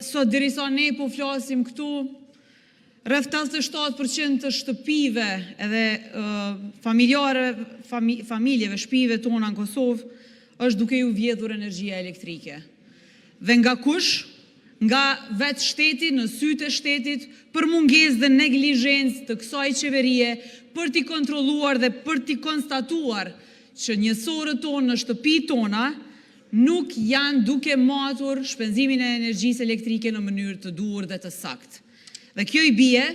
sot derisa ne po flasim këtu, rreth 87% të shtëpive edhe familjeve, shtëpive tona në Kosovë, është duke ju vjedhur energjia elektrike. Dhe nga kush? Nga vetë shteti, në sytë e shtetit, për mungesë dhe neglizhencë të kësaj qeverie, për t'i kontrolluar dhe për t'i konstatuar që njësorët tonë në shtëpi tona nuk janë duke matur shpenzimin e energjisë elektrike në mënyrë të duhur dhe të saktë. Dhe kjo i bie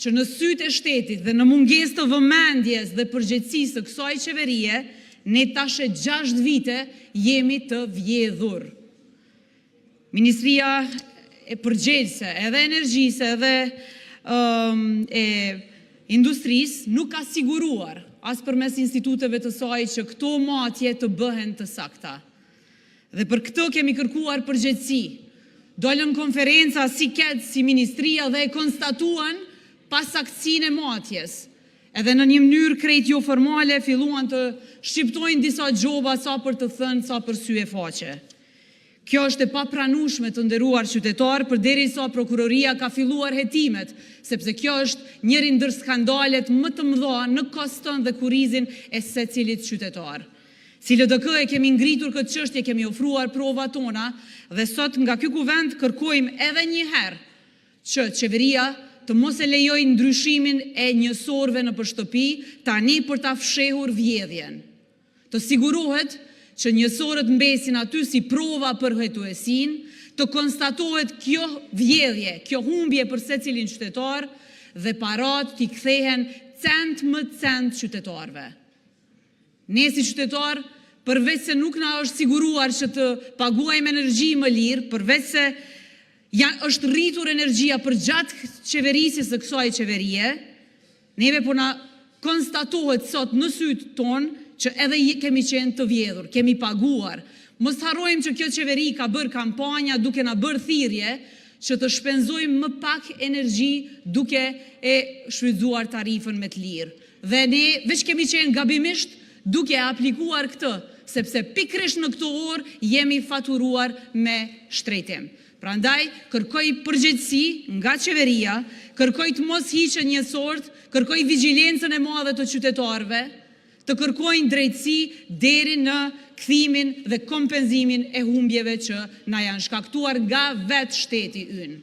që në sytë e shtetit dhe në mungesë të vëmendjes dhe përgjegjësisë të kësaj qeverie, ne tashe 6 vite jemi të vjedhur. Ministria e përgjegjëse, edhe energjisë, edhe industrisë nuk ka siguruar as përmes instituteve të saj që këto matje të bëhen të sakta. Dhe për këtë kemi kërkuar përgjegjësi. Dolën konferenca si ketë, si ministria dhe e konstatuan pasaktësinë e matjes. Edhe në një mënyrë krejt jo formale filluan të shqiptojnë disa gjoba sa për të thënë, sa për sy e faqe. Kjo është e papranueshme të nderuar qytetar, përderisa prokuroria ka filluar hetimet, sepse kjo është njëri ndër skandalet më të mëdha në koston dhe kurrizin e secilit qytetar. Si LDK e kemi ngritur këtë çështje, kemi ofruar prova tona dhe sot nga ky kuvend kërkojmë edhe një herë që qeveria të mos e lejojë ndryshimin e njësorëve në shtëpi tani për ta fshehur vjedhjen. Të sigurohet që njësorët mbesin aty si prova për hetuesin, të konstatohet kjo vjedhje, kjo humbje për secilin qytetar dhe parat t'i kthehen cent më cent qytetarve. Ne si qytetar, përveç se nuk na është siguruar që të paguajmë energji më lirë, përveç se është rritur energjia për gjatë qeverisjes së kësaj qeverie, neve po na konstatohet sot në sytë tonë që edhe kemi qenë të vjedhur, kemi paguar. Mos harrojmë që kjo qeveri ka bërë kampanja duke na bërë thirrje që të shpenzojmë më pak energji duke e shfrytzuar tarifën me të lirë. Dhe ne veç kemi qenë gabimisht duke aplikuar këtë, sepse pikrisht në këtë orë jemi faturuar me shtretim. Prandaj, kërkoj përgjegjësi nga qeveria, kërkoj të mos hiqen njësorët, kërkoj vigjilencën e madhe të qytetarëve, të kërkojnë drejtësi deri në kthimin dhe kompenzimin e humbjeve që na janë shkaktuar nga vetë shteti ynë.